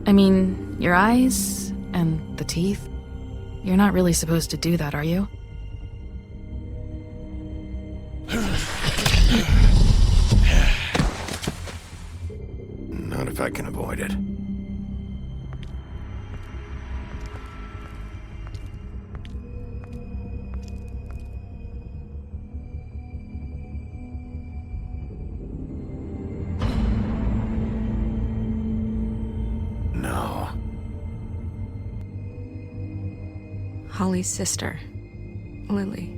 I mean, your eyes and the teeth. You're not really supposed to do that, are you? Not if I can avoid it. No. Holly's sister, Lily.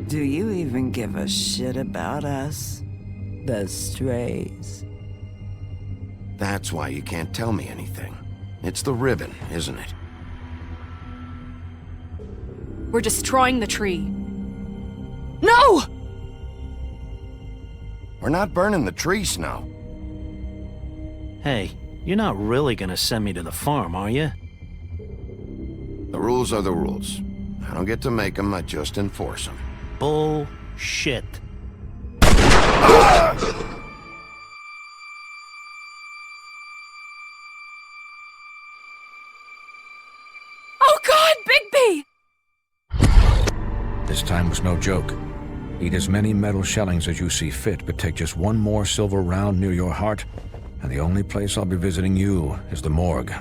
Do you even give a shit about us? The strays. That's why you can't tell me anything. It's the ribbon, isn't it? We're destroying the tree. No! We're not burning the tree, Snow. Hey, you're not really gonna send me to the farm, are you? The rules are the rules. I don't get to make them, I just enforce them. Bullshit. Oh God, Bigby! This time was no joke. Eat as many metal shellings as you see fit, but take just one more silver round near your heart, and the only place I'll be visiting you is the morgue.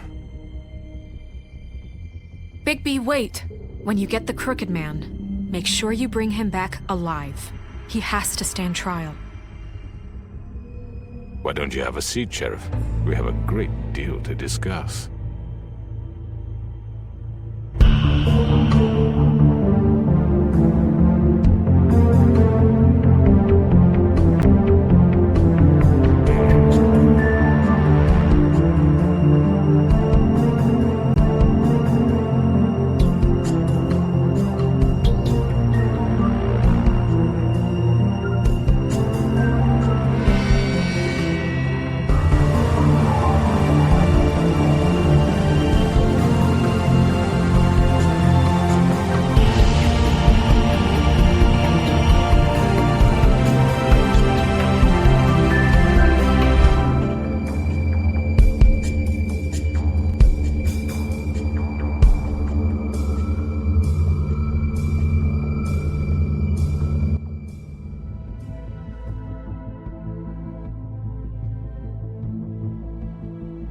Bigby, wait. When you get the Crooked Man, make sure you bring him back alive. He has to stand trial. Why don't you have a seat, Sheriff? We have a great deal to discuss.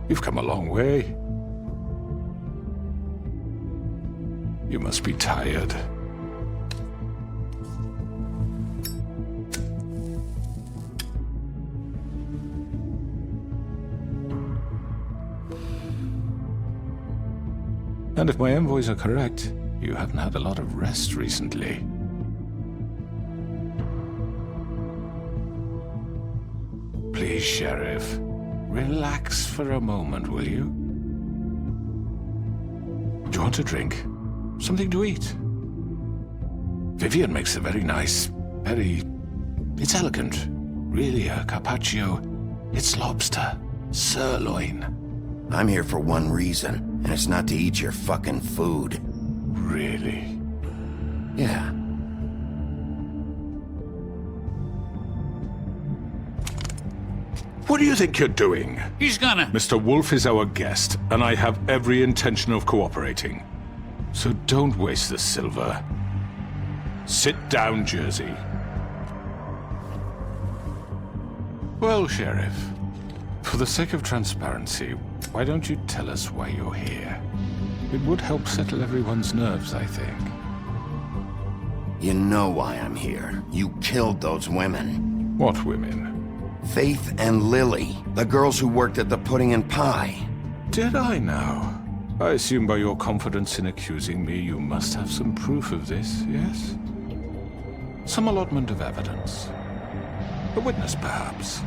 You've come a long way. You must be tired. And if my envoys are correct, you haven't had a lot of rest recently. Please, Sheriff. Relax for a moment, will you? Do you want a drink? Something to eat? Vivian makes a very nice, it's elegant. Really, a carpaccio. It's lobster. Sirloin. I'm here for one reason, and it's not to eat your fucking food. Really? Yeah. What do you think you're doing? He's gonna... Mr. Wolf is our guest, and I have every intention of cooperating. So don't waste the silver. Sit down, Jersey. Well, Sheriff, for the sake of transparency, why don't you tell us why you're here? It would help settle everyone's nerves, I think. You know why I'm here. You killed those women. What women? Faith and Lily, the girls who worked at the Pudding and Pie. Did I now? I assume by your confidence in accusing me, you must have some proof of this, yes? Some allotment of evidence. A witness, perhaps?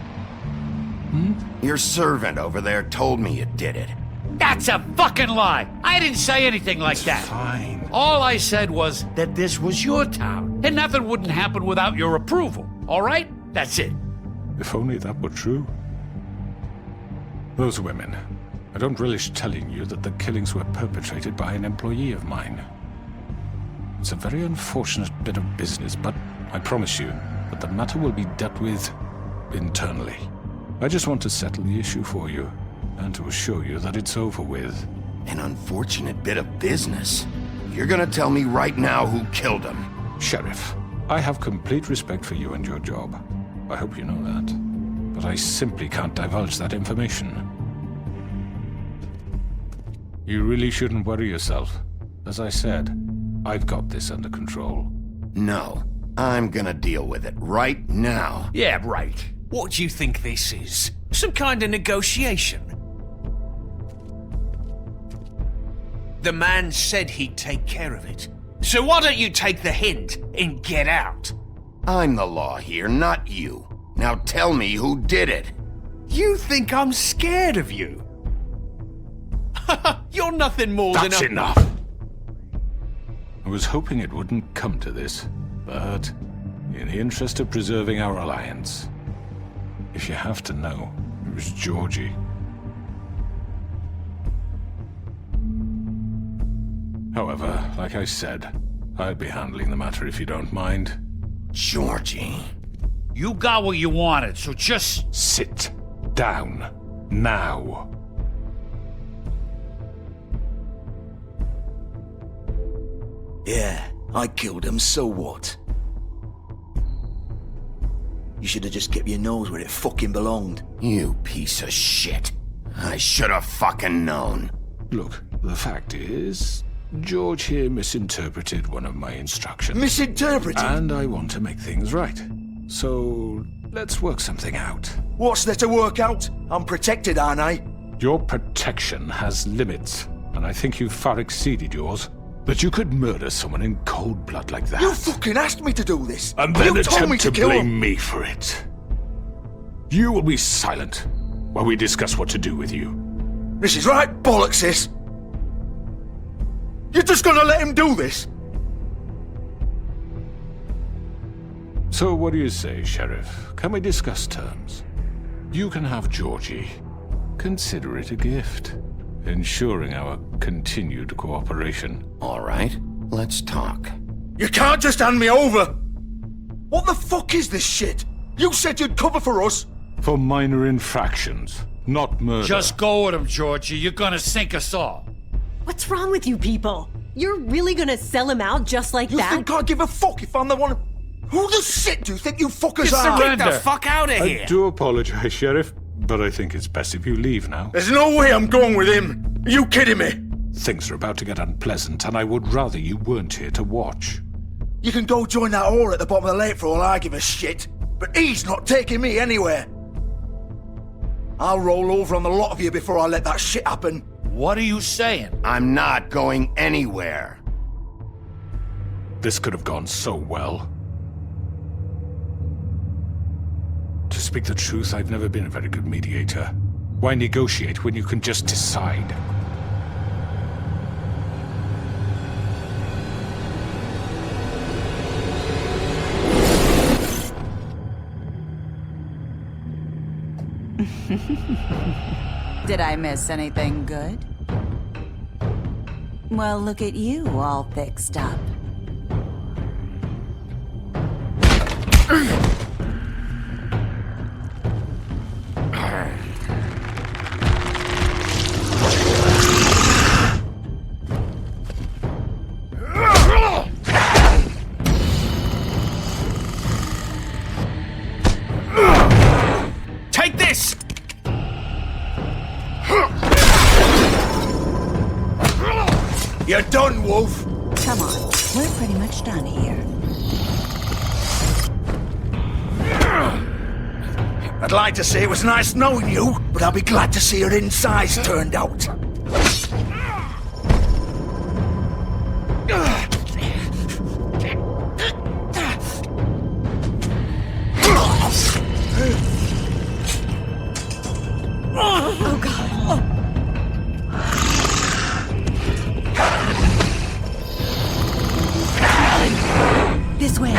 Your servant over there told me you did it. That's a fucking lie! I didn't say anything like that. Fine. All I said was that this was your town, and nothing wouldn't happen without your approval, all right? That's it. If only that were true. Those women. I don't relish telling you that the killings were perpetrated by an employee of mine. It's a very unfortunate bit of business, but I promise you that the matter will be dealt with internally. I just want to settle the issue for you, and to assure you that it's over with. An unfortunate bit of business. You're gonna tell me right now who killed him. Sheriff, I have complete respect for you and your job. I hope you know that. But I simply can't divulge that information. You really shouldn't worry yourself. As I said, I've got this under control. No, I'm gonna deal with it right now. Yeah, right. What do you think this is? Some kind of negotiation? The man said he'd take care of it. So why don't you take the hint and get out? I'm the law here, not you. Now tell me who did it. You think I'm scared of you? You're nothing more That's than a... enough! I was hoping it wouldn't come to this, but in the interest of preserving our alliance, if you have to know, it was Georgie. However, like I said, I'll be handling the matter if you don't mind. Georgie. You got what you wanted, so just... Sit down. Now. Yeah, I killed him, so what? You should have just kept your nose where it fucking belonged. You piece of shit. I should have fucking known. Look, the fact is, George here misinterpreted one of my instructions. Misinterpreted? And I want to make things right. So, let's work something out. What's there to work out? I'm protected, aren't I? Your protection has limits, and I think you've far exceeded yours. But you could murder someone in cold blood like that. You fucking asked me to do this! And then you told me attempt to kill blame him. me for it. You will be silent while we discuss what to do with you. This is right bollocks, this! You're just gonna let him do this? So what do you say, Sheriff? Can we discuss terms? You can have Georgie. Consider it a gift, ensuring our continued cooperation. All right, let's talk. You can't just hand me over! What the fuck is this shit? You said you'd cover for us! For minor infractions, not murder. Just go with him, Georgie. You're gonna sink us all. What's wrong with you people? You're really gonna sell him out just like You that? think I give a fuck if I'm the one... Who the shit do you think you fuckers You are? surrender. Get the fuck out of here! I do apologize, Sheriff, but I think it's best if you leave now. There's no way I'm going with him! Are you kidding me? Things are about to get unpleasant, and I would rather you weren't here to watch. You can go join that whore at the bottom of the lake for all I give a shit, but he's not taking me anywhere. I'll roll over on the lot of you before I let that shit happen. What are you saying? I'm not going anywhere. This could have gone so well. To speak the truth, I've never been a very good mediator. Why negotiate when you can just decide? Did I miss anything good? Well, look at you, all fixed up. Take this! You're done, Wolf! Come on, we're pretty much done here. I'd like to say it was nice knowing you, but I'll be glad to see your insides turned out. Oh god. This way.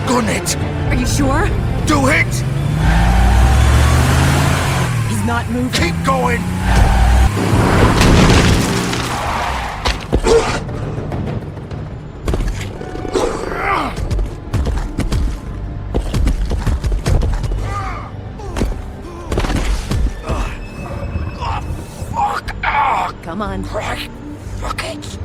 gun it. Are you sure? Do it! He's not moving. Keep going! Come on. Right. Fuck it.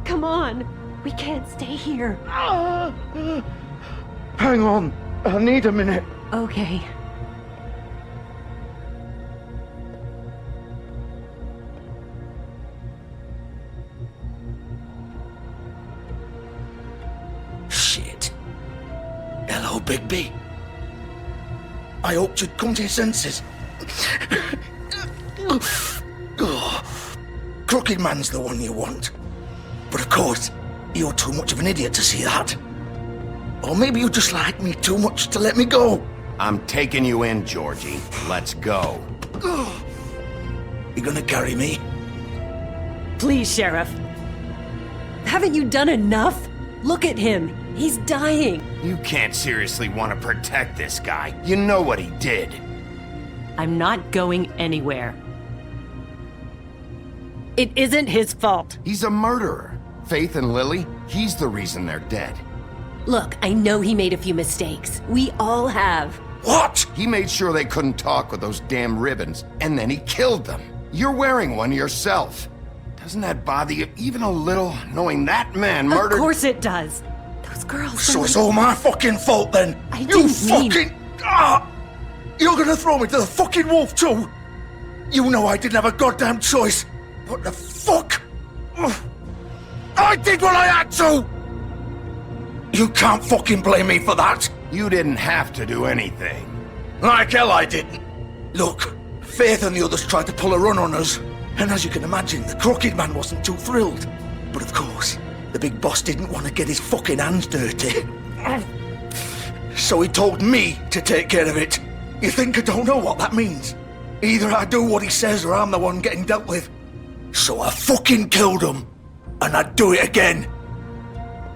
Come on. We can't stay here. Hang on. I need a minute. Okay. Shit. Hello, Bigby. I hoped you'd come to your senses. Crooked Man's the one you want. But of course, you're too much of an idiot to see that. Or maybe you just like me too much to let me go. I'm taking you in, Georgie. Let's go. You gonna carry me? Please, Sheriff. Haven't you done enough? Look at him. He's dying. You can't seriously want to protect this guy. You know what he did. I'm not going anywhere. It isn't his fault. He's a murderer. Faith and Lily, he's the reason they're dead. Look, I know he made a few mistakes. We all have. What? He made sure they couldn't talk with those damn ribbons, and then he killed them. You're wearing one yourself. Doesn't that bother you even a little, knowing that man murdered— Of course it does. Those girls— So it's all my fucking fault then? I You didn't mean— fucking... You're gonna throw me to the fucking wolf too? You know I didn't have a goddamn choice. What the fuck? I did what I had to! You can't fucking blame me for that. You didn't have to do anything. Like hell I didn't. Look, Faith and the others tried to pull a run on us. And as you can imagine, the Crooked Man wasn't too thrilled. But of course, the big boss didn't want to get his fucking hands dirty. So he told me to take care of it. You think I don't know what that means? Either I do what he says or I'm the one getting dealt with. So I fucking killed him. And I'd do it again.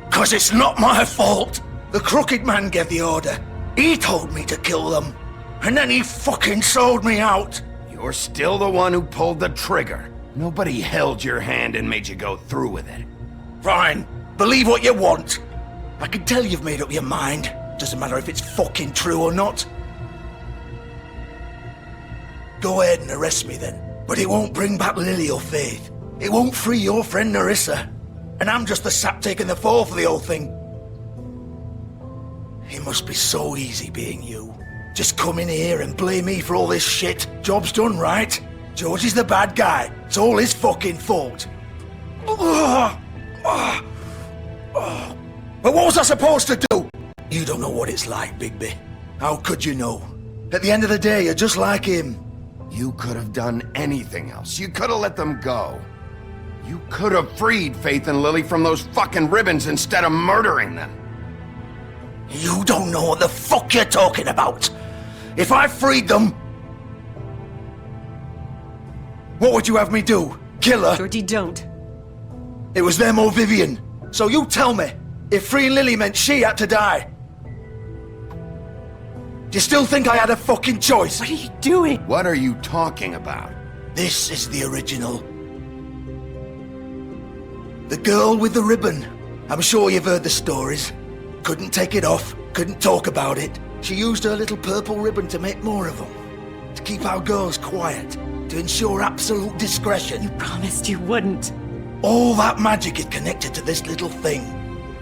'Cause it's not my fault. The Crooked Man gave the order. He told me to kill them. And then he fucking sold me out. You're still the one who pulled the trigger. Nobody held your hand and made you go through with it. Fine. Believe what you want. I can tell you've made up your mind. Doesn't matter if it's fucking true or not. Go ahead and arrest me then. But it won't bring back Lily or Faith. It won't free your friend Nerissa. And I'm just the sap taking the fall for the whole thing. It must be so easy being you. Just come in here and blame me for all this shit. Job's done, right? George is the bad guy. It's all his fucking fault. But what was I supposed to do? You don't know what it's like, Bigby. How could you know? At the end of the day, you're just like him. You could have done anything else. You could have let them go. You could have freed Faith and Lily from those fucking ribbons instead of murdering them. You don't know what the fuck you're talking about. If I freed them... What would you have me do? Kill her? Georgie, don't. It was them or Vivian. So you tell me, if freeing Lily meant she had to die. Do you still think I had a fucking choice? What are you doing? What are you talking about? This is the original. The girl with the ribbon. I'm sure you've heard the stories. Couldn't take it off, couldn't talk about it. She used her little purple ribbon to make more of them. To keep our girls quiet. To ensure absolute discretion. You promised you wouldn't. All that magic is connected to this little thing.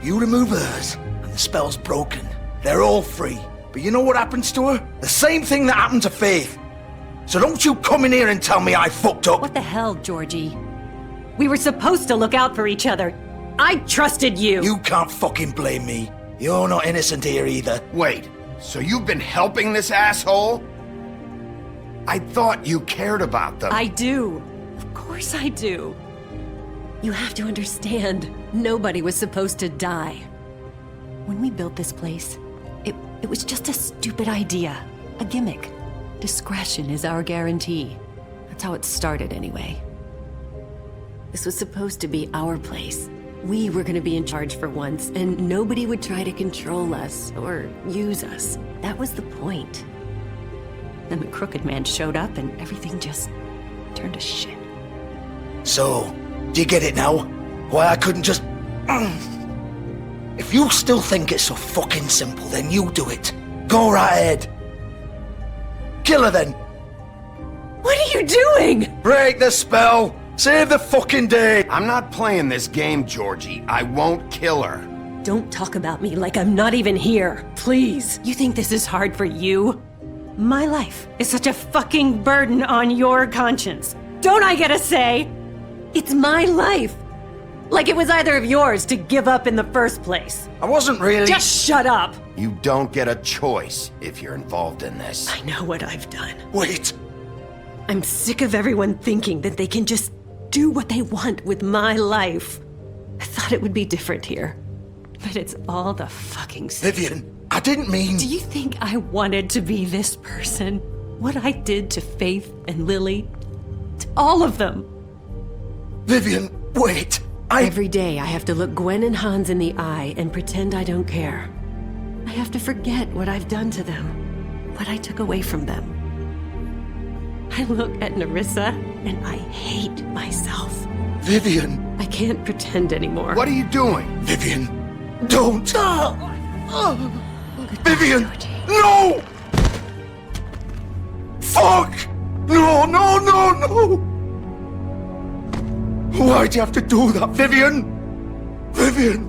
You remove hers, and the spell's broken. They're all free. But you know what happens to her? The same thing that happened to Faith. So don't you come in here and tell me I fucked up. What the hell, Georgie? We were supposed to look out for each other. I trusted you. You can't fucking blame me. You're not innocent here either. Wait, so you've been helping this asshole? I thought you cared about them. I do. Of course I do. You have to understand, nobody was supposed to die. When we built this place, it was just a stupid idea. A gimmick. Discretion is our guarantee. That's how it started anyway. This was supposed to be our place. We were gonna be in charge for once, and nobody would try to control us or use us. That was the point. Then the Crooked Man showed up and everything just turned to shit. So, do you get it now? Why I couldn't just... If you still think it's so fucking simple, then you do it. Go right ahead. Kill her then. What are you doing? Break the spell. Save the fucking day. I'm not playing this game, Georgie. I won't kill her. Don't talk about me like I'm not even here. Please. You think this is hard for you? My life is such a fucking burden on your conscience. Don't I get a say? It's my life. Like it was either of yours to give up in the first place. I wasn't really... Just shut up. You don't get a choice if you're involved in this. I know what I've done. Wait. I'm sick of everyone thinking that they can just do what they want with my life. I thought it would be different here. But it's all the fucking same. Vivian, I didn't mean... Do you think I wanted to be this person? What I did to Faith and Lily? To all of them. Vivian, wait. Every day I have to look Gwen and Hans in the eye and pretend I don't care. I have to forget what I've done to them, what I took away from them. I look at Nerissa and I hate myself. Vivian. I can't pretend anymore. What are you doing? Vivian, don't. Vivian, no! Fuck! No, no, no, no! Why'd you have to do that, Vivian? Vivian!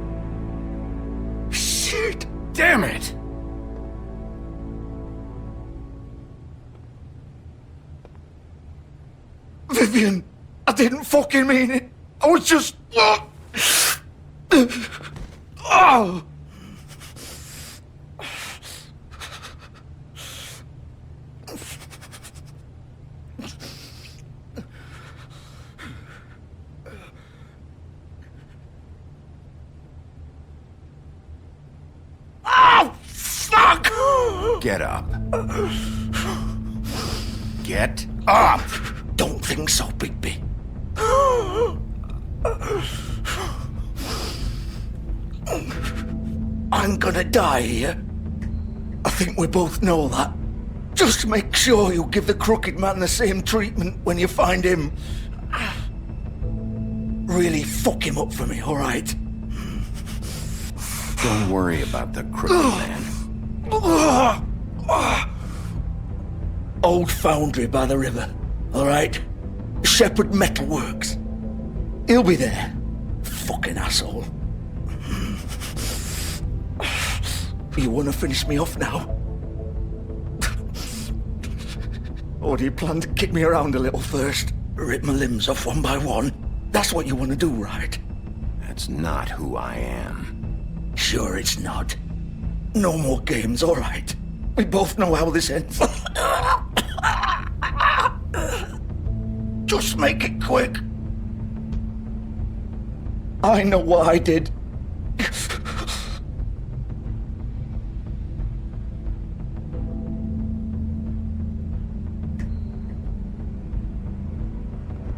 Shit! Damn it! Vivian, I didn't fucking mean it. I was just... Oh! Get up. Get up! Don't think so, Bigby. I'm gonna die here. I think we both know that. Just make sure you give the Crooked Man the same treatment when you find him. Really fuck him up for me, alright? Don't worry about the Crooked Man. Old foundry by the river, alright? Shepherd Metalworks. He'll be there. Fucking asshole. You wanna finish me off now? Or do you plan to kick me around a little first? Rip my limbs off one by one? That's what you wanna do, right? That's not who I am. Sure it's not. No more games, alright? We both know how this ends. Just make it quick. I know what I did.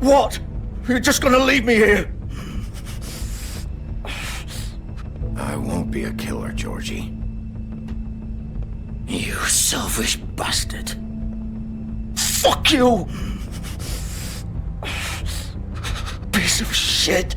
What? You're just gonna leave me here? I won't be a killer, Georgie. You selfish bastard. Fuck you! Piece of shit.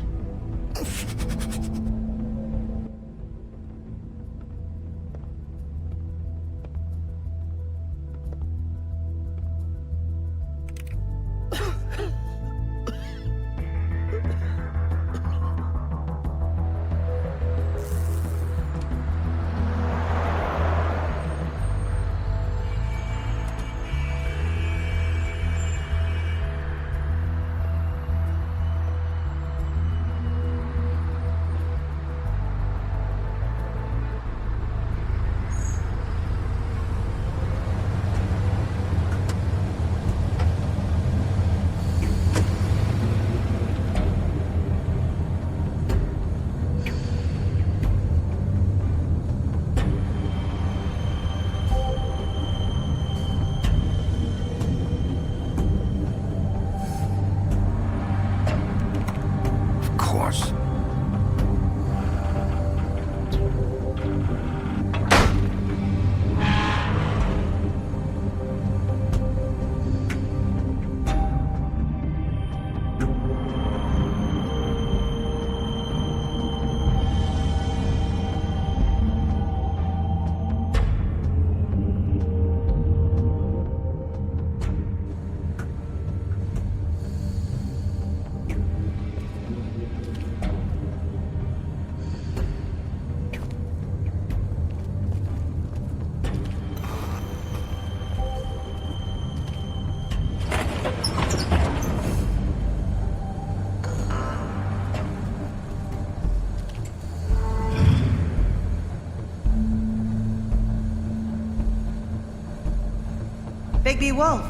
Bigby Wolf.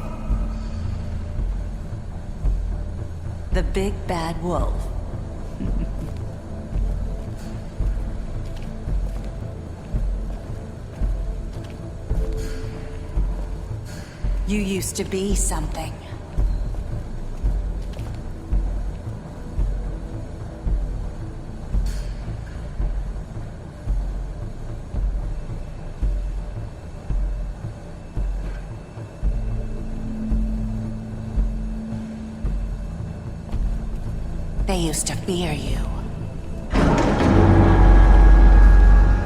The big bad wolf. You used to be something. They used to fear you.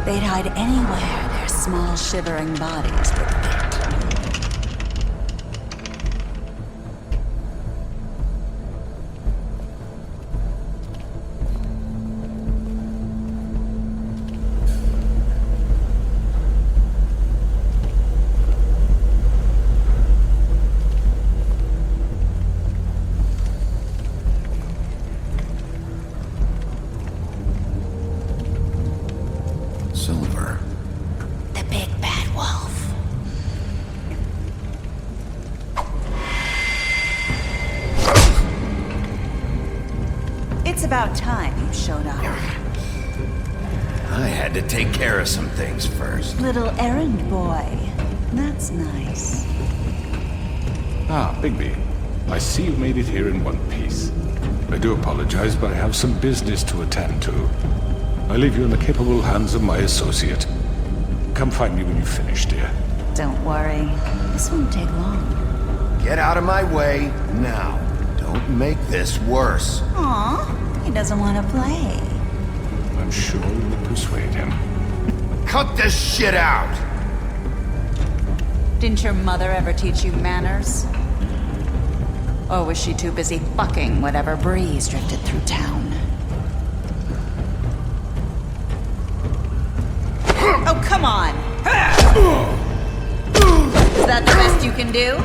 They'd hide anywhere their small, shivering bodies would fit. Silver. The big bad wolf. It's about time you showed up. I had to take care of some things first. Little errand boy. That's nice. Ah, Bigby. I see you made it here in one piece. I do apologize, but I have some business to attend to. I leave you in the capable hands of my associate. Come find me when you've finished, dear. Don't worry. This won't take long. Get out of my way now. Don't make this worse. Aw, he doesn't want to play. I'm sure you'll persuade him. Cut this shit out! Didn't your mother ever teach you manners? Or was she too busy fucking whatever breeze drifted through town? Oh, come on! Is that the best you can do?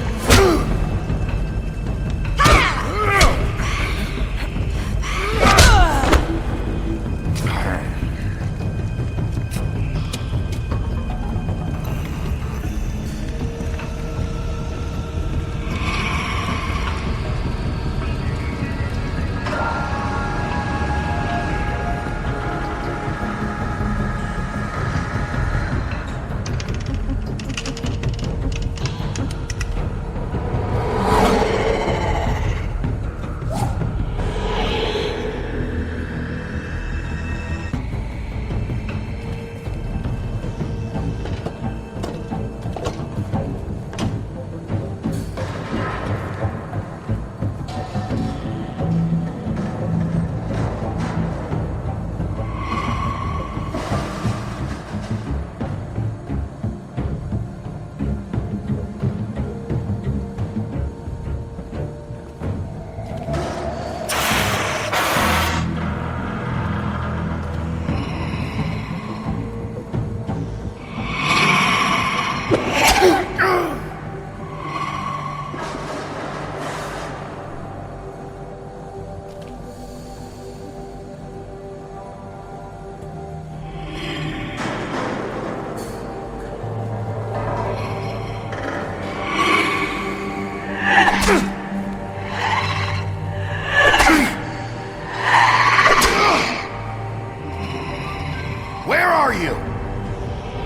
Where are you?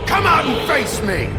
Come out and face me!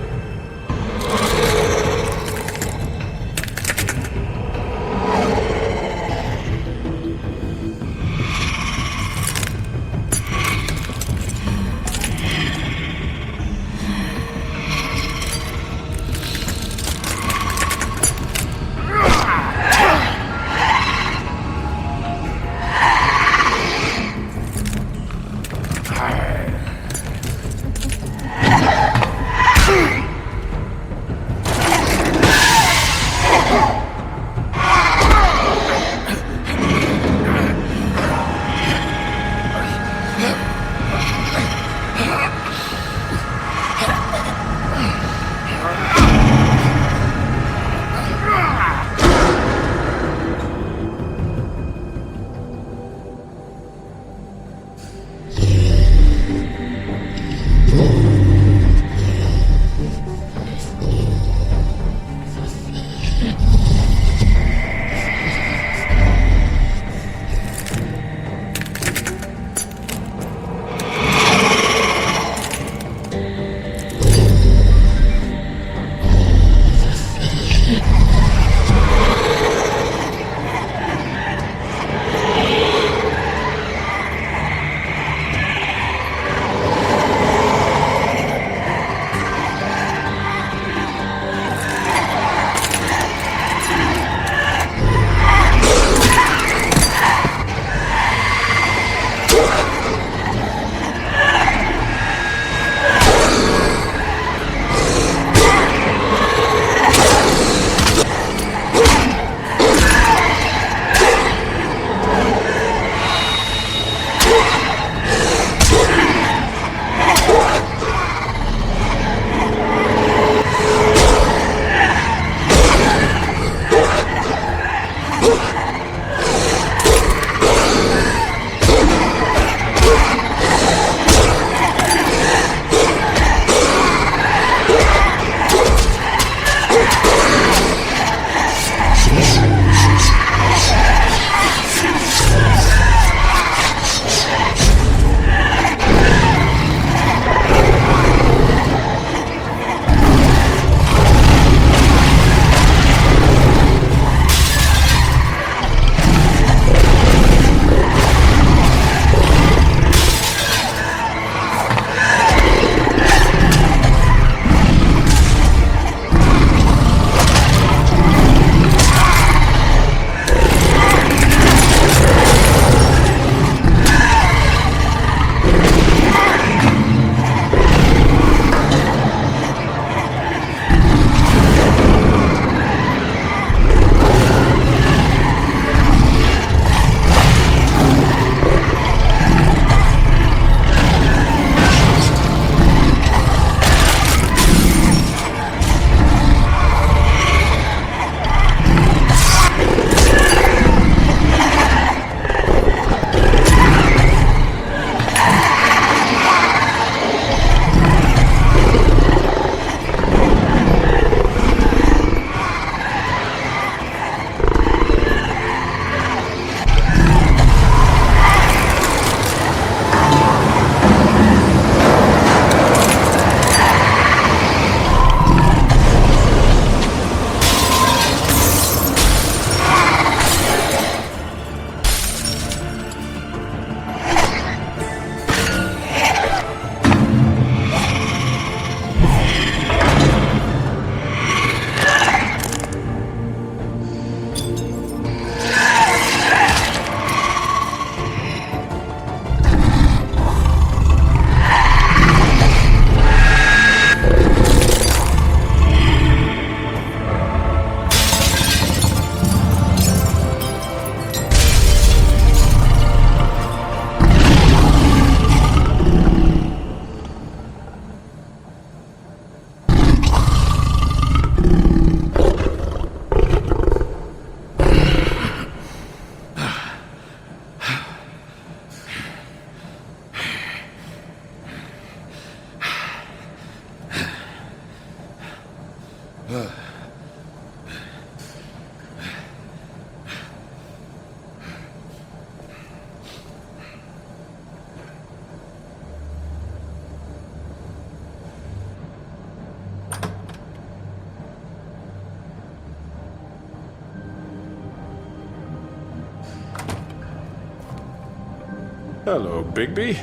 Hello, Bigby.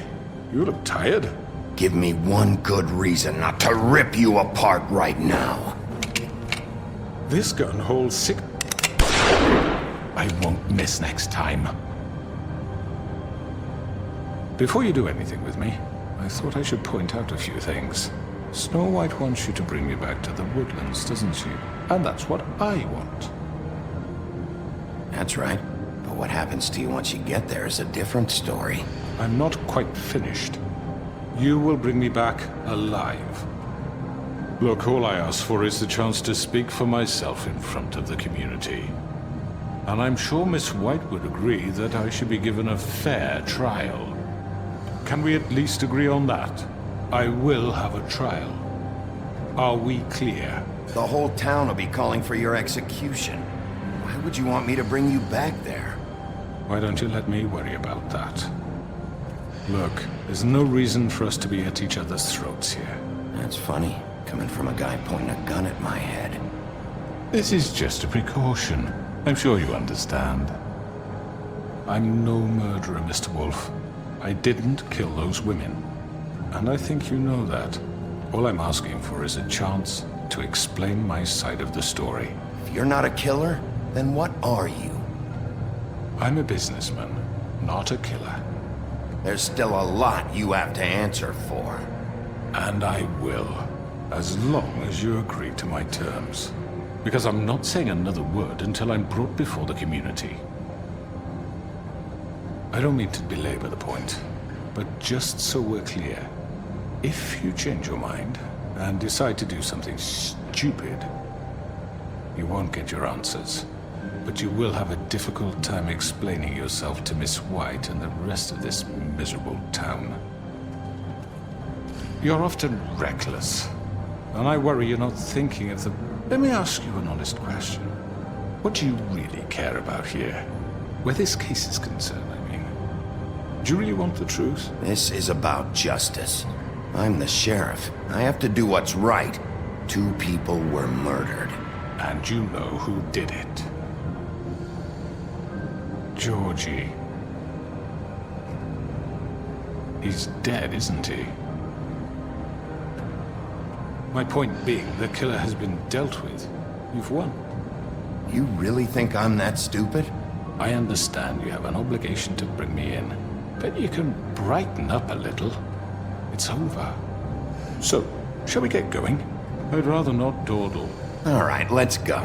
You look tired. Give me one good reason not to rip you apart right now. This gun holds 6... I won't miss next time. Before you do anything with me, I thought I should point out a few things. Snow White wants you to bring me back to the woodlands, doesn't she? And that's what I want. That's right. But what happens to you once you get there is a different story. I'm not quite finished. You will bring me back alive. Look, all I ask for is the chance to speak for myself in front of the community. And I'm sure Miss White would agree that I should be given a fair trial. Can we at least agree on that? I will have a trial. Are we clear? The whole town will be calling for your execution. Why would you want me to bring you back there? Why don't you let me worry about that? Look, there's no reason for us to be at each other's throats here. That's funny, coming from a guy pointing a gun at my head. This is just a precaution. I'm sure you understand. I'm no murderer, Mr. Wolf. I didn't kill those women. And I think you know that. All I'm asking for is a chance to explain my side of the story. If you're not a killer, then what are you? I'm a businessman, not a killer. There's still a lot you have to answer for. And I will, as long as you agree to my terms. Because I'm not saying another word until I'm brought before the community. I don't mean to belabor the point, but just so we're clear, if you change your mind and decide to do something stupid, you won't get your answers. But you will have a difficult time explaining yourself to Miss White and the rest of this miserable town. You're often reckless, and I worry you're not thinking of the... Let me ask you an honest question. What do you really care about here? Where this case is concerned, I mean. Do you really want the truth? This is about justice. I'm the sheriff. I have to do what's right. 2 people were murdered. And you know who did it. Georgie. He's dead, isn't he? My point being, the killer has been dealt with. You've won. You really think I'm that stupid? I understand you have an obligation to bring me in, but you can brighten up a little. It's over. So, shall we get going? I'd rather not dawdle. All right, let's go.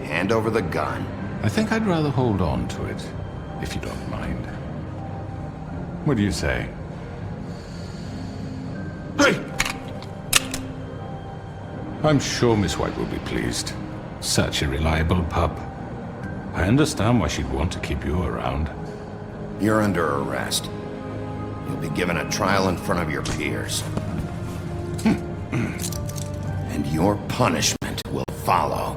Hand over the gun. I think I'd rather hold on to it, if you don't mind. What do you say? Hey! I'm sure Miss White will be pleased. Such a reliable pup. I understand why she'd want to keep you around. You're under arrest. You'll be given a trial in front of your peers. And your punishment will follow.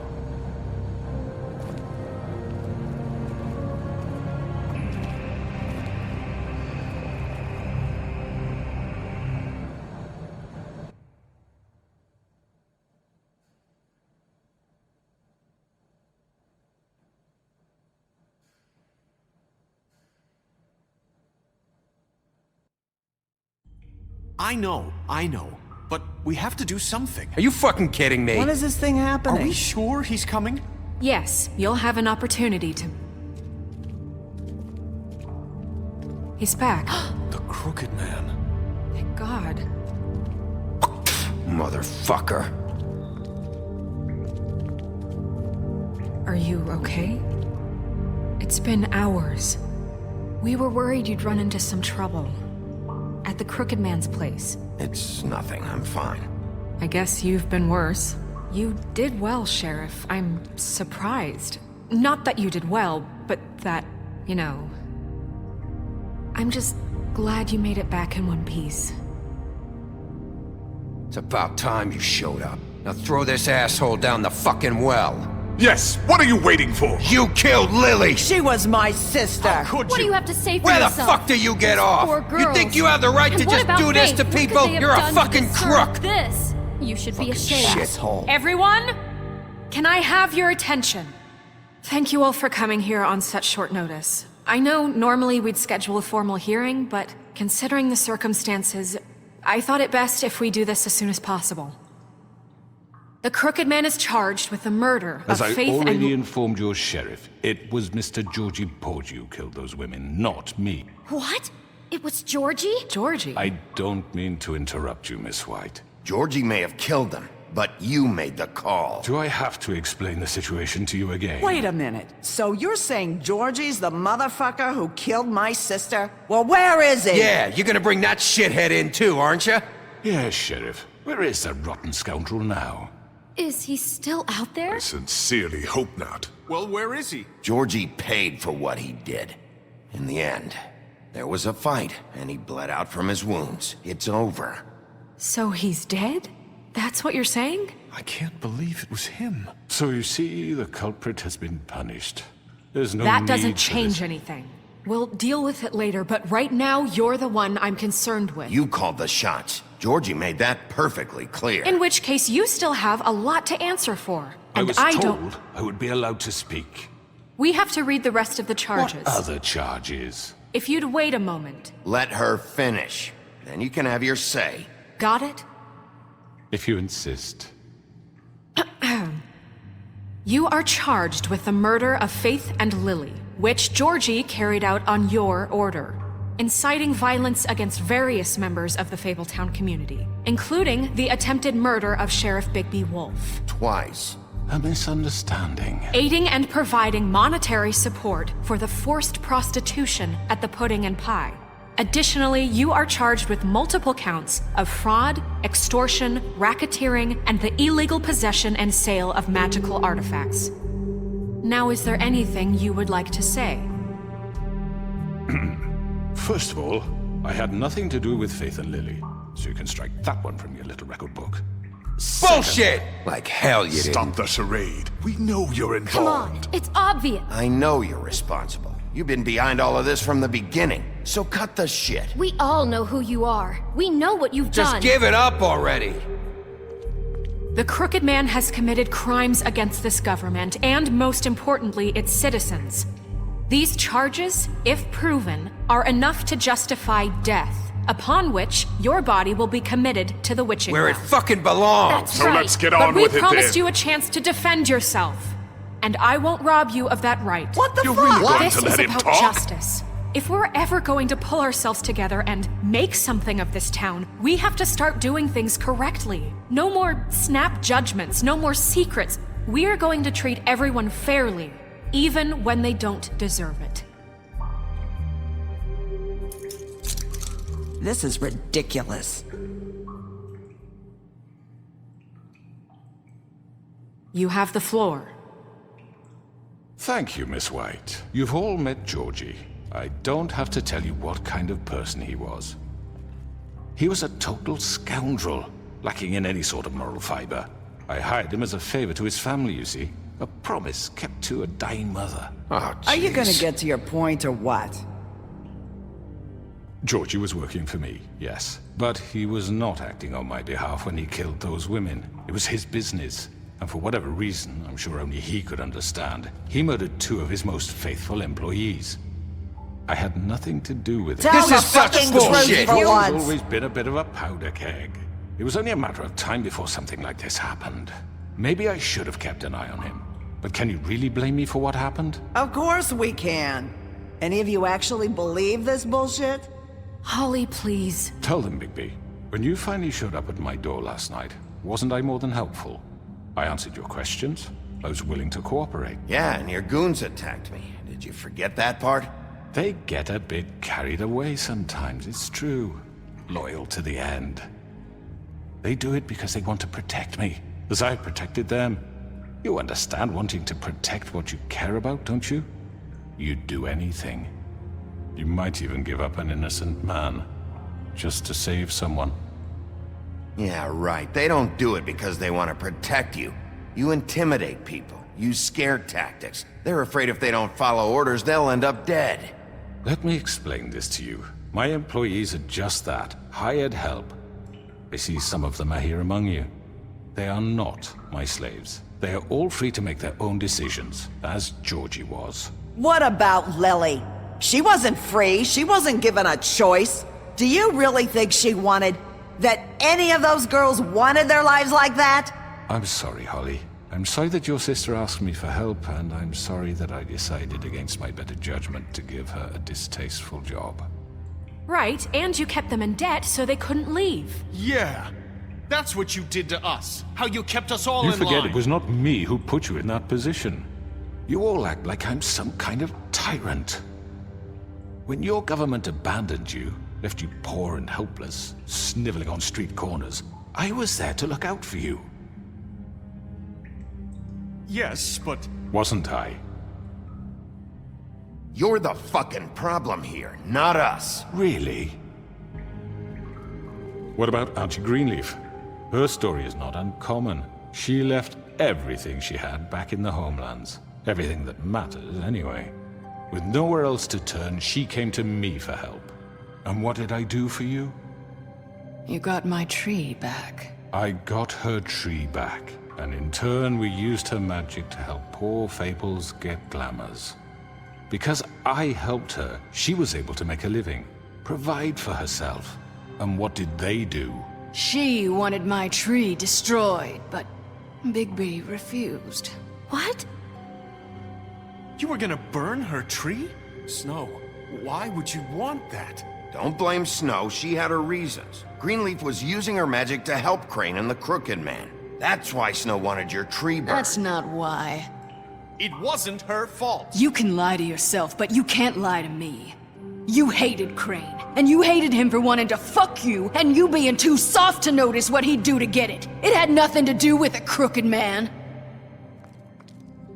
I know. But we have to do something. Are you fucking kidding me? When is this thing happening? Are we sure he's coming? Yes, you'll have an opportunity to... He's back. The Crooked Man. Thank God. Motherfucker. Are you okay? It's been hours. We were worried you'd run into some trouble. At the Crooked Man's place. It's nothing. I'm fine. I guess you've been worse. You did well, Sheriff. I'm surprised. Not that you did well, but that, you know... I'm just glad you made it back in one piece. It's about time you showed up. Now throw this asshole down the fucking well. Yes, what are you waiting for? You killed Lily! She was my sister. What do you have to say for Where yourself? the fuck do you get off? Poor You girls. think you have the right And to what just about do this Faith? to What could people? they have You're a done to fucking deserve crook! This. You should be ashamed. Shithole. Everyone, can I have your attention? Thank you all for coming here on such short notice. I know normally we'd schedule a formal hearing, but considering the circumstances, I thought it best if we do this as soon as possible. The Crooked Man is charged with the murder As of I Faith already and... informed your sheriff, it was Mr. Georgie Porgy who killed those women, not me. What? It was Georgie? Georgie? I don't mean to interrupt you, Miss White. Georgie may have killed them, but you made the call. Do I have to explain the situation to you again? Wait a minute. So you're saying Georgie's the motherfucker who killed my sister? Well, where is he? Yeah, you're gonna bring that shithead in too, aren't you? Yes, Sheriff. Where is that rotten scoundrel now? Is he still out there? Sincerely hope not. Well, where is he? Georgie paid for what he did. In the end, there was a fight, and he bled out from his wounds. It's over. So he's dead? That's what you're saying? I can't believe it was him. So you see, the culprit has been punished. There's no That need doesn't for change this. anything. We'll deal with it later, but right now, you're the one I'm concerned with. You called the shots. Georgie made that perfectly clear. In which case, you still have a lot to answer for. I And was don't. told I would be allowed to speak. We have to read the rest of the charges. What other charges? If you'd wait a moment. Let her finish. Then you can have your say. Got it? If you insist. You are charged with the murder of Faith and Lily, which Georgie carried out on your order, inciting violence against various members of the Fabletown community, including the attempted murder of Sheriff Bigby Wolf. Twice. A misunderstanding. Aiding and providing monetary support for the forced prostitution at the Pudding and Pie. Additionally, you are charged with multiple counts of fraud, extortion, racketeering, and the illegal possession and sale of magical artifacts. Now, is there anything you would like to say? First of all, I had nothing to do with Faith and Lily, so you can strike that one from your little record book. Bullshit! Like hell you didn't. Stop the charade. We know you're involved. Come on, it's obvious. I know you're responsible. You've been behind all of this from the beginning, so cut the shit. We all know who you are. We know what you've Just done. give it up already. The Crooked Man has committed crimes against this government and, most importantly, its citizens. These charges, if proven, are enough to justify death, upon which your body will be committed to the witching Where it well. fucking belongs. That's right. Let's get But on we with it promised then. you a chance to defend yourself, and I won't rob you of that right. What the You're fuck? really going This to is let him about talk? justice. If we're ever going to pull ourselves together and make something of this town, we have to start doing things correctly. No more snap judgments, no more secrets. We are going to treat everyone fairly, even when they don't deserve it. This is ridiculous. You have the floor. Thank you, Miss White. You've all met Georgie. I don't have to tell you what kind of person he was. He was a total scoundrel, lacking in any sort of moral fiber. I hired him as a favor to his family, you see. A promise kept to a dying mother. Oh, Are you gonna jeez. get to your point or what? Georgie was working for me, yes. But he was not acting on my behalf when he killed those women. It was his business. And for whatever reason, I'm sure only he could understand, he murdered 2 of his most faithful employees. I had nothing to do with it. Tell This the is such fucking bullshit. truth for He's once. always been a bit of a powder keg. It was only a matter of time before something like this happened. Maybe I should have kept an eye on him. But can you really blame me for what happened? Of course we can. Any of you actually believe this bullshit? Holly, please. Tell them, Bigby. When you finally showed up at my door last night, wasn't I more than helpful? I answered your questions. I was willing to cooperate. Yeah, and your goons attacked me. Did you forget that part? They get a bit carried away sometimes, it's true. Loyal to the end. They do it because they want to protect me, as I protected them. You understand wanting to protect what you care about, don't you? You'd do anything. You might even give up an innocent man, just to save someone. Yeah, right. They don't do it because they want to protect you. You intimidate people, use scare tactics. They're afraid if they don't follow orders, they'll end up dead. Let me explain this to you. My employees are just that, hired help. I see some of them are here among you. They are not my slaves. They are all free to make their own decisions, as Georgie was. What about Lily? She wasn't free. She wasn't given a choice. Do you really think she wanted... that any of those girls wanted their lives like that? I'm sorry, Holly. I'm sorry that your sister asked me for help, and I'm sorry that I decided against my better judgment to give her a distasteful job. Right, and you kept them in debt so they couldn't leave. Yeah, that's what you did to us. How you kept us all in line. You forget it was not me who put you in that position. You all act like I'm some kind of tyrant. When your government abandoned you, left you poor and helpless, sniveling on street corners, I was there to look out for you. Yes, but... Wasn't I? You're the fucking problem here, not us. Really? What about Auntie Greenleaf? Her story is not uncommon. She left everything she had back in the homelands. Everything that matters, anyway. With nowhere else to turn, she came to me for help. And what did I do for you? You got my tree back. I got her tree back, and in turn we used her magic to help poor Fables get glamours. Because I helped her, she was able to make a living, provide for herself. And what did they do? She wanted my tree destroyed, but Bigby refused. What? You were gonna burn her tree? Snow, why would you want that? Don't blame Snow, she had her reasons. Greenleaf was using her magic to help Crane and the Crooked Man. That's why Snow wanted your tree burned. That's not why. It wasn't her fault. You can lie to yourself, but you can't lie to me. You hated Crane, and you hated him for wanting to fuck you, and you being too soft to notice what he'd do to get it. It had nothing to do with the Crooked Man.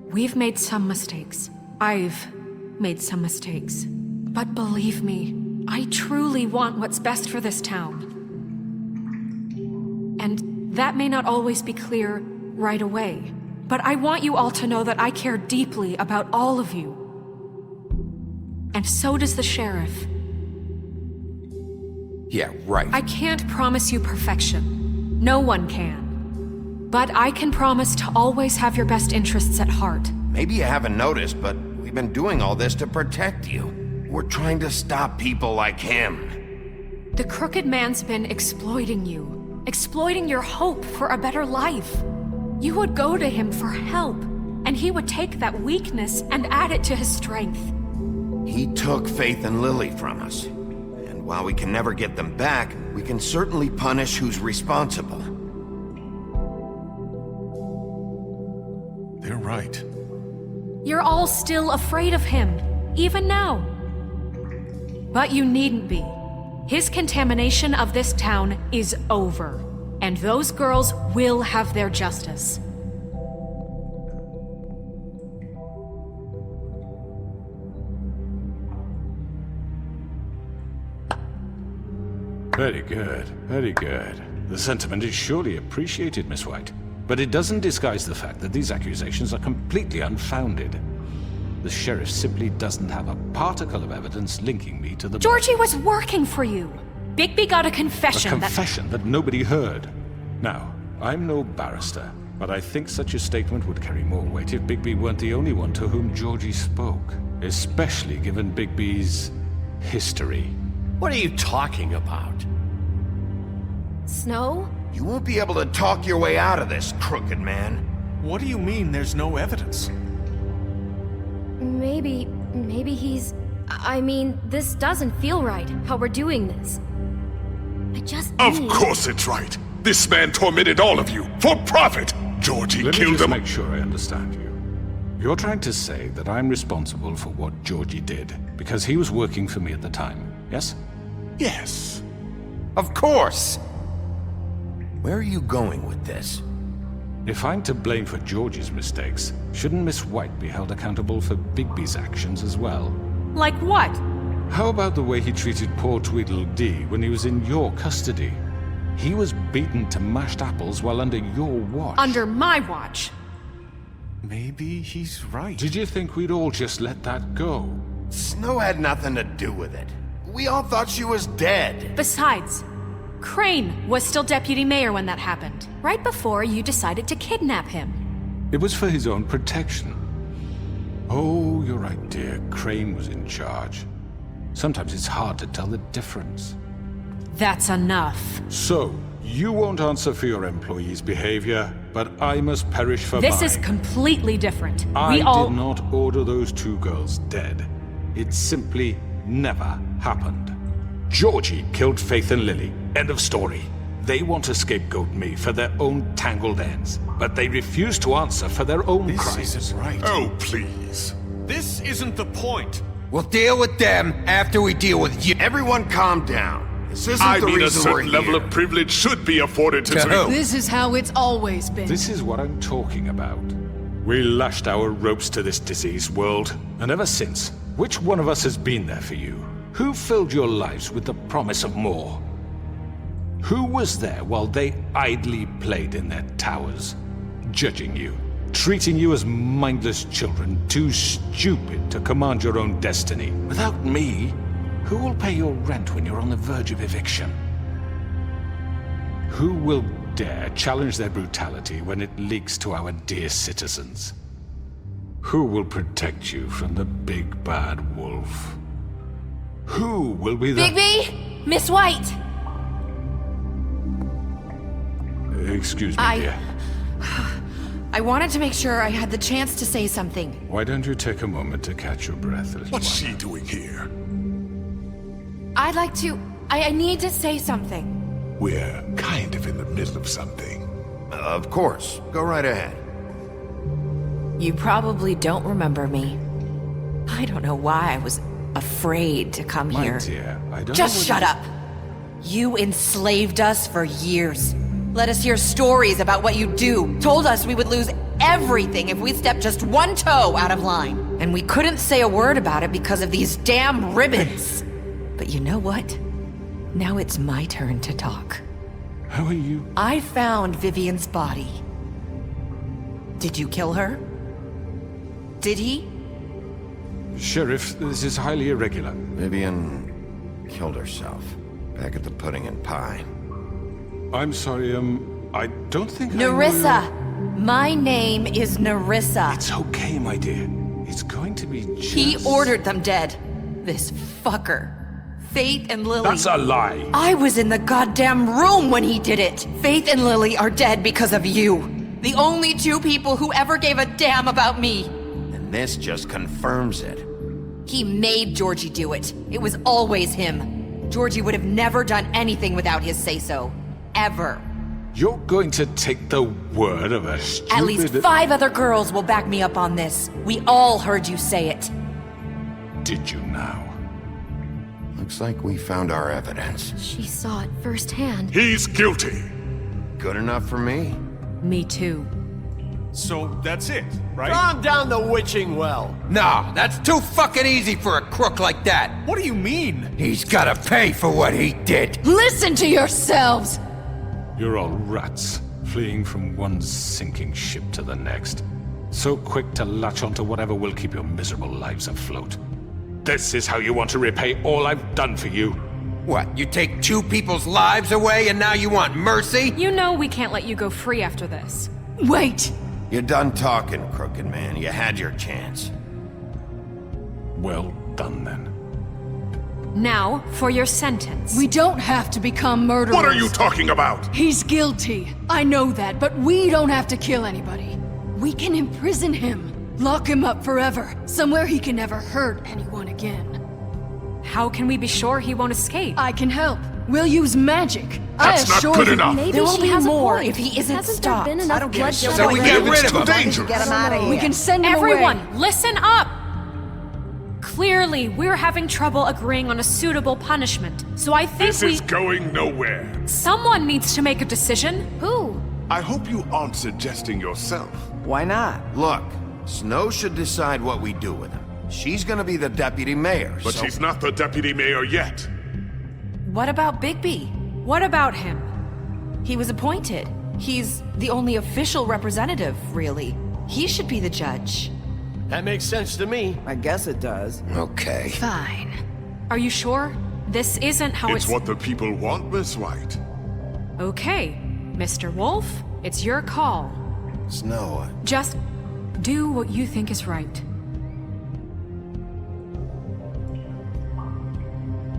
We've made some mistakes. I've made some mistakes. But believe me, I truly want what's best for this town. And that may not always be clear right away. But I want you all to know that I care deeply about all of you. And so does the sheriff. Yeah, right. I can't promise you perfection. No one can. But I can promise to always have your best interests at heart. Maybe you haven't noticed, but we've been doing all this to protect you. We're trying to stop people like him. The Crooked Man's been exploiting you. Exploiting your hope for a better life. You would go to him for help, and he would take that weakness and add it to his strength. He took Faith and Lily from us. And while we can never get them back, we can certainly punish who's responsible. They're right. You're all still afraid of him, even now. But you needn't be. His contamination of this town is over. And those girls will have their justice. Very good, very good. The sentiment is surely appreciated, Miss White. But it doesn't disguise the fact that these accusations are completely unfounded. The sheriff simply doesn't have a particle of evidence linking me to the... Georgie was working for you. Bigby got a confession. A confession that nobody heard. Now, I'm no barrister, but I think such a statement would carry more weight if Bigby weren't the only one to whom Georgie spoke. Especially given Bigby's history. What are you talking about? Snow? You won't be able to talk your way out of this, Crooked Man. What do you mean there's no evidence? Maybe he's... I mean, this doesn't feel right, how we're doing this. I just Of course it's right. This man tormented all of you, for profit! Georgie killed them. Let me just make sure I understand you. You're trying to say that I'm responsible for what Georgie did, because he was working for me at the time, yes? Yes. Of course! Where are you going with this? If I'm to blame for Georgie's mistakes, shouldn't Miss White be held accountable for Bigby's actions as well? Like what? How about the way he treated poor Tweedledee when he was in your custody? He was beaten to mashed apples while under your watch. Under my watch. Maybe he's right. Did you think we'd all just let that go? Snow had nothing to do with it. We all thought she was dead. Besides, Crane was still deputy mayor when that happened, right before you decided to kidnap him. It was for his own protection. Oh, you're right, dear. Crane was in charge. Sometimes it's hard to tell the difference. That's enough. So, you won't answer for your employees' behavior, but I must perish for mine. This is completely different. I did not order those two girls dead. It simply never happened. Georgie killed Faith and Lily. End of story. They want to scapegoat me for their own tangled ends, but they refuse to answer for their own crimes. This isn't right. Oh, please. This isn't the point. We'll deal with them after we deal with you. Everyone calm down. This isn't I the mean, a reason we're certain level here. of privilege should be afforded to This is how it's always been. This is what I'm talking about. We lashed our ropes to this diseased world, and ever since, which one of us has been there for you? Who filled your lives with the promise of more? Who was there while they idly played in their towers, judging you, treating you as mindless children, too stupid to command your own destiny? Without me, who will pay your rent when you're on the verge of eviction? Who will dare challenge their brutality when it leaks to our dear citizens? Who will protect you from the big bad wolf? Who will be the— Bigby! Miss White! Excuse me, dear. I wanted to make sure I had the chance to say something. Why don't you take a moment to catch your breath, little What's one? she doing here? I'd like to... I need to say something. We're kind of in the middle of something. Of course. Go right ahead. You probably don't remember me. I don't know why I was afraid to come My here. dear, I don't Just know shut up! You enslaved us for years. Let us hear stories about what you do. Told us we would lose everything if we stepped just one toe out of line. And we couldn't say a word about it because of these damn ribbons. But you know what? Now it's my turn to talk. How are you? I found Vivian's body. Did you kill her? Did he? Sheriff, this is highly irregular. Vivian killed herself back at the Pudding and Pie. I'm sorry, I don't think Nerissa! My name is Nerissa. It's okay, my dear. It's going to be just... He ordered them dead. This fucker. Faith and Lily. That's a lie. I was in the goddamn room when he did it. Faith and Lily are dead because of you. The only two people who ever gave a damn about me. And this just confirms it. He made Georgie do it. It was always him. Georgie would have never done anything without his say-so. Ever. You're going to take the word of a stupid... At least 5 other girls will back me up on this. We all heard you say it. Did you now? Looks like we found our evidence. She saw it firsthand. He's guilty. Good enough for me. Me too. So that's it, right? Calm down the witching well. No, that's too fucking easy for a crook like that. What do you mean? He's gotta pay for what he did. Listen to yourselves! You're all rats, fleeing from one sinking ship to the next. So quick to latch onto whatever will keep your miserable lives afloat. This is how you want to repay all I've done for you? What, you take 2 people's lives away and now you want mercy? You know we can't let you go free after this. Wait! You're done talking, crooked man. You had your chance. Well done, then. Now, for your sentence. We don't have to become murderers. What are you talking about? He's guilty. I know that, but we don't have to kill anybody. We can imprison him. Lock him up forever. Somewhere he can never hurt anyone again. How can we be sure he won't escape? I can help. We'll use magic. That's not good enough. There will be more if he isn't Hasn't stopped. there been enough bloodshed? So we get rid of him. Dangerous. Get him out of here. We can send him Everyone, away. listen up! Clearly, we're having trouble agreeing on a suitable punishment, so I think This is going nowhere. Someone needs to make a decision. Who? I hope you aren't suggesting yourself. Why not? Look, Snow should decide what we do with him. She's gonna be the deputy mayor, But so... she's not the deputy mayor yet. What about Bigby? What about him? He was appointed. He's the only official representative, really. He should be the judge. That makes sense to me. I guess it does. Okay. Fine. Are you sure? This isn't how It's what the people want, Miss White. Okay, Mr. Wolf, it's your call. Snow. Just do what you think is right.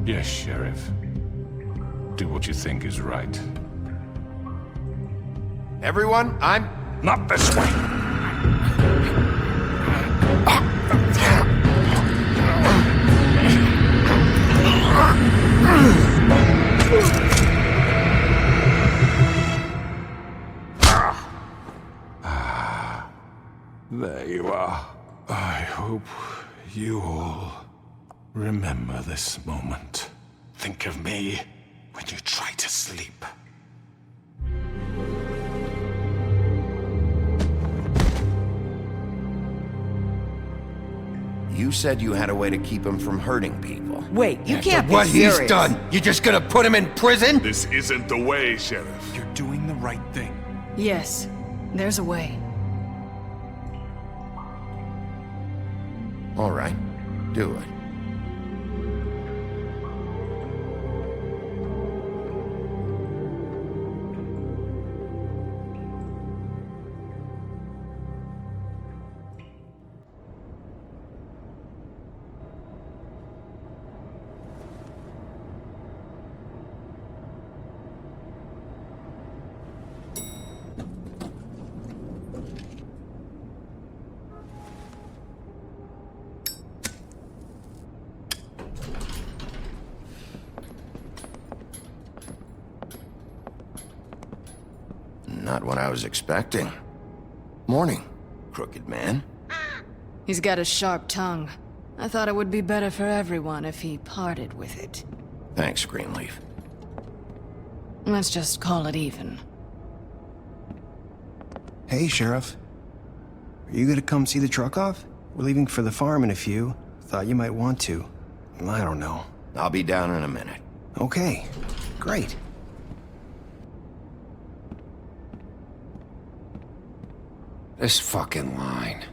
Yes, Sheriff. Do what you think is right. Everyone, I'm... Not this way! There you are. I hope you all remember this moment. Think of me when you try to sleep. You said you had a way to keep him from hurting people. Wait, you can't be what serious. he's done, you just gonna put him in prison? This isn't the way, Sheriff. You're doing the right thing. Yes, there's a way. All right, do it. Not what I was expecting. Morning, crooked man. He's got a sharp tongue. I thought it would be better for everyone if he parted with it. Thanks, Greenleaf. Let's just call it even. Hey, Sheriff. Are you gonna come see the truck off? We're leaving for the farm in a few. Thought you might want to. I don't know. I'll be down in a minute. Okay, great. This fucking line.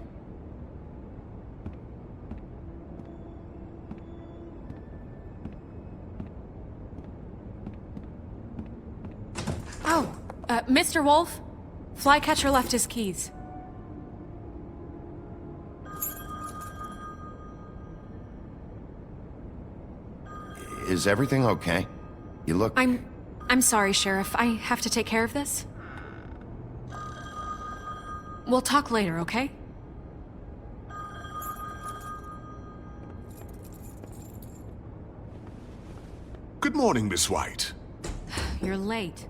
Oh, Mr. Wolf, Flycatcher left his keys. Is everything okay? You look... I'm sorry, Sheriff. I have to take care of this. We'll talk later, okay? Good morning, Miss White. You're late.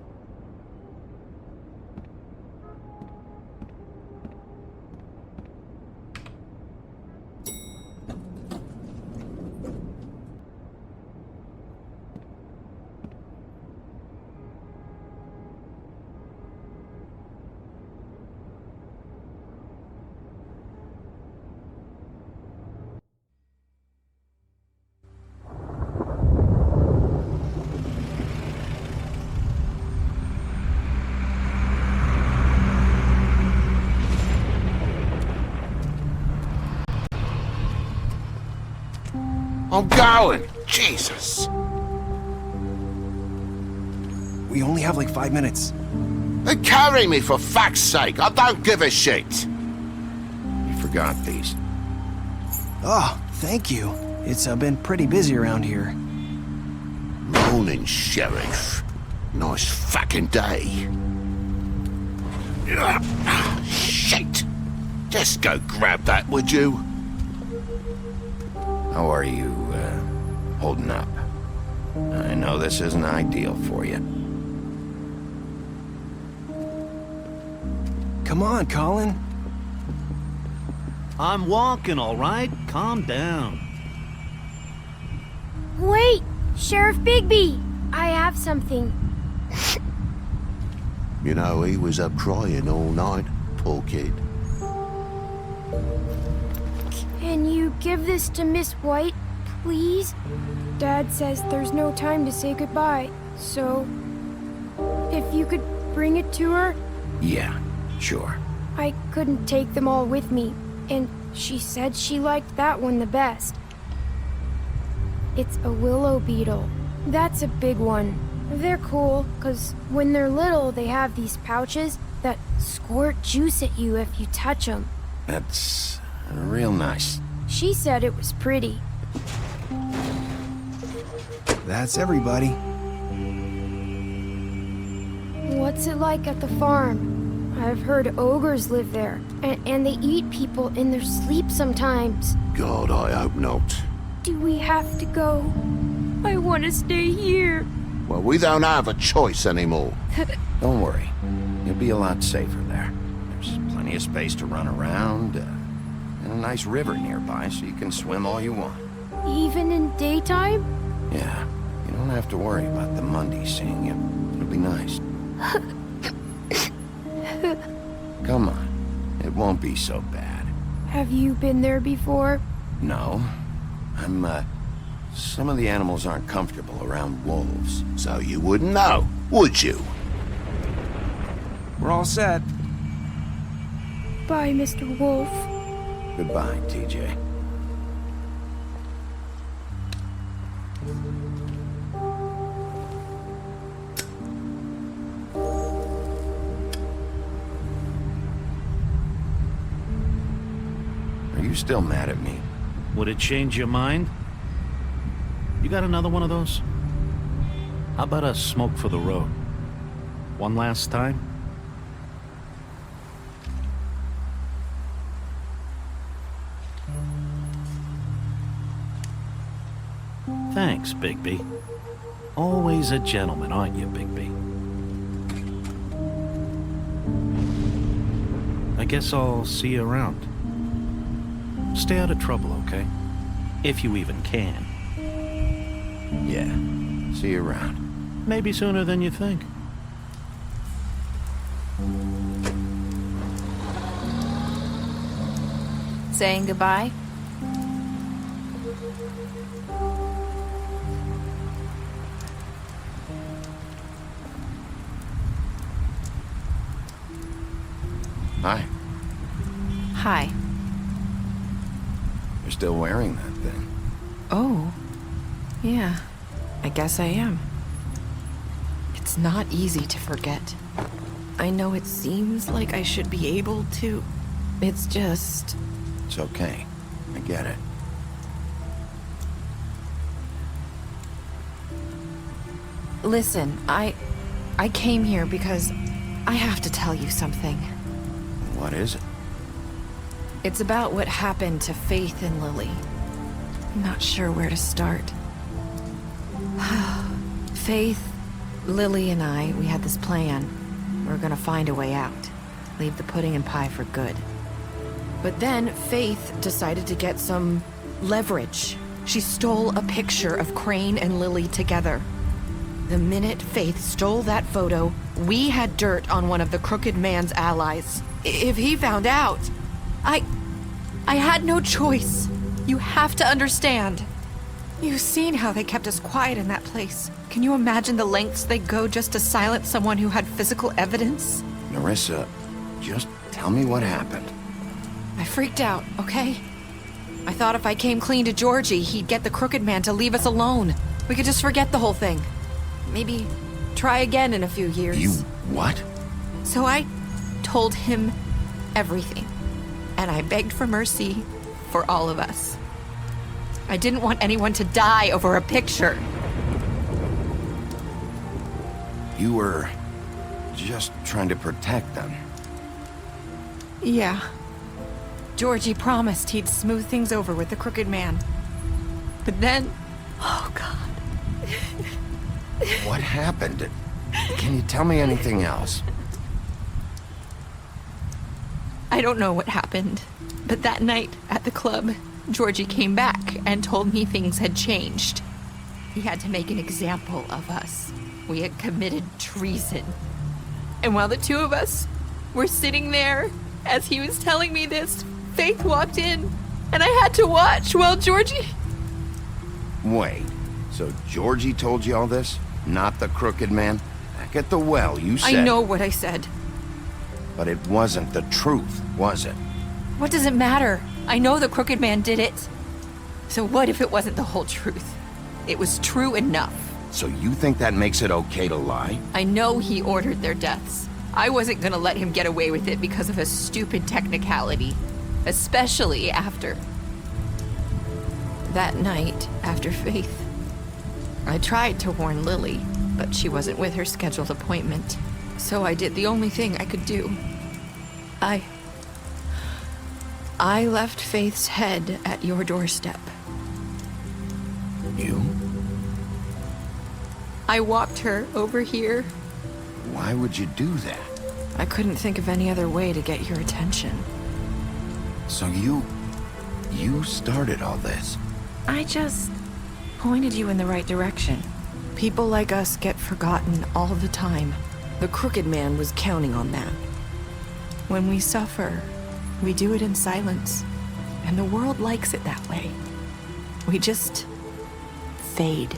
I'm going! Jesus! We only have like 5 minutes. Then carry me, for fuck's sake! I don't give a shit! You forgot these. Oh, thank you. It's been pretty busy around here. Morning, Sheriff. Nice fucking day. Shit! Just go grab that, would you? How are you, holding up? I know this isn't ideal for you. Come on, Colin. I'm walking, all right? Calm down. Wait! Sheriff Bigby! I have something. You know, he was up crying all night, poor kid. Can you give this to Miss White, please? Dad says there's no time to say goodbye, so if you could bring it to her? Yeah, sure. I couldn't take them all with me, and she said she liked that one the best. It's a willow beetle. That's a big one. They're cool, 'cause when they're little, they have these pouches that squirt juice at you if you touch them. That's real nice. She said it was pretty. That's everybody. What's it like at the farm? I've heard ogres live there, and they eat people in their sleep sometimes. God, I hope not. Do we have to go? I want to stay here. Well, we don't have a choice anymore. Don't worry. You'll be a lot safer there. There's plenty of space to run around, and a nice river nearby so you can swim all you want. Even in daytime? Yeah, you don't have to worry about the Mundies seeing you. It'll be nice. Come on. It won't be so bad. Have you been there before? No. Some of the animals aren't comfortable around wolves. So you wouldn't know, would you? We're all set. Bye, Mr. Wolf. Goodbye, TJ. Are you still mad at me? Would it change your mind? You got another one of those? How about a smoke for the road? One last time? Thanks, Bigby. Always a gentleman, aren't you, Bigby? I guess I'll see you around. Stay out of trouble, okay? If you even can. Yeah. See you around. Maybe sooner than you think. Saying goodbye? Hi. Hi. You're still wearing that thing. Oh. Yeah. I guess I am. It's not easy to forget. I know it seems like I should be able to. It's just... It's okay. I get it. Listen, I came here because I have to tell you something. What is it? It's about what happened to Faith and Lily. I'm not sure where to start. Faith, Lily, and I, we had this plan. We were gonna find a way out. Leave the pudding and pie for good. But then Faith decided to get some leverage. She stole a picture of Crane and Lily together. The minute Faith stole that photo, we had dirt on one of the Crooked Man's allies. If he found out, I had no choice. You have to understand. You've seen how they kept us quiet in that place. Can you imagine the lengths they go just to silence someone who had physical evidence? Nerissa, just tell me what happened. I freaked out, okay? I thought if I came clean to Georgie, he'd get the Crooked Man to leave us alone. We could just forget the whole thing. Maybe try again in a few years. You what? So I told him everything. And I begged for mercy for all of us. I didn't want anyone to die over a picture. You were just trying to protect them. Yeah. Georgie promised he'd smooth things over with the Crooked Man. But then... Oh, God. What happened? Can you tell me anything else? I don't know what happened, but that night at the club, Georgie came back and told me things had changed. He had to make an example of us. We had committed treason. And while the two of us were sitting there, as he was telling me this, Faith walked in, and I had to watch while Georgie... Wait, so Georgie told you all this? Not the Crooked Man? Back at the well, you said... I know what I said. But it wasn't the truth, was it? What does it matter? I know the Crooked Man did it. So what if it wasn't the whole truth? It was true enough. So you think that makes it okay to lie? I know he ordered their deaths. I wasn't gonna let him get away with it because of a stupid technicality. Especially after... that night, after Faith. I tried to warn Lily, but she wasn't with her scheduled appointment. So I did the only thing I could do. I left Faith's head at your doorstep. You? I walked her over here. Why would you do that? I couldn't think of any other way to get your attention. So you started all this? I just pointed you in the right direction. People like us get forgotten all the time. The Crooked Man was counting on that. When we suffer, we do it in silence, and the world likes it that way. We just fade,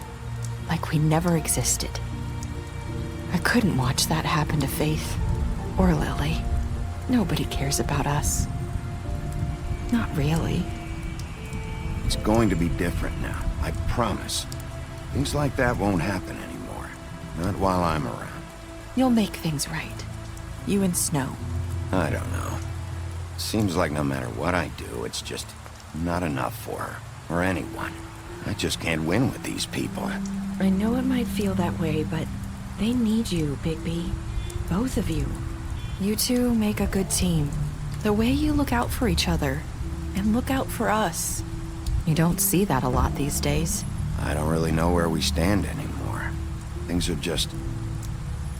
like we never existed. I couldn't watch that happen to Faith, or Lily. Nobody cares about us. Not really. It's going to be different now, I promise. Things like that won't happen anymore. Not while I'm around. You'll make things right. You and Snow. I don't know. Seems like no matter what I do, it's just not enough for her, or anyone. I just can't win with these people. I know it might feel that way, but they need you, Bigby. Both of you. You two make a good team. The way you look out for each other, and look out for us. You don't see that a lot these days. I don't really know where we stand anymore. Things are just...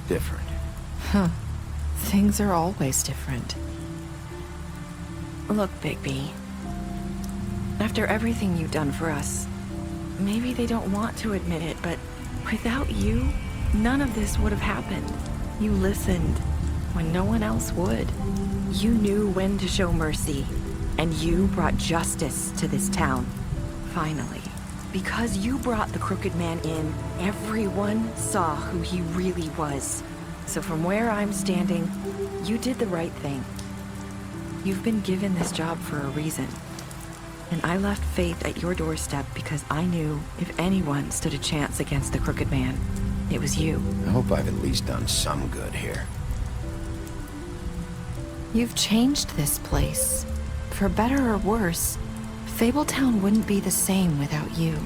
different. Huh. Things are always different. Look, Bigby. After everything you've done for us, maybe they don't want to admit it, but without you, none of this would have happened. You listened when no one else would. You knew when to show mercy, and you brought justice to this town. Finally. Because you brought the Crooked Man in, everyone saw who he really was. So from where I'm standing, you did the right thing. You've been given this job for a reason. And I left Faith at your doorstep because I knew if anyone stood a chance against the Crooked Man, it was you. I hope I've at least done some good here. You've changed this place. For better or worse, Fabletown wouldn't be the same without you.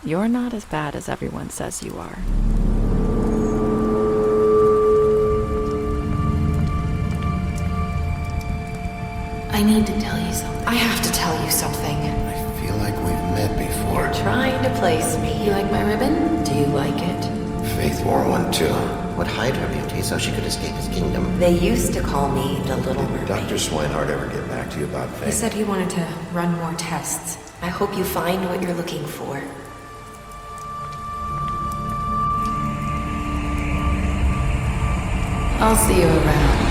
You're not as bad as everyone says you are. I need to tell you something. I have to tell you something. I feel like we've met before. You're trying to place me. You like my ribbon? Do you like it? Faith wore one too. Would hide her beauty so she could escape his kingdom. They used to call me the Little Mermaid. Dr. Swinehart ever get back to you about Faith? He said he wanted to run more tests. I hope you find what you're looking for. I'll see you around.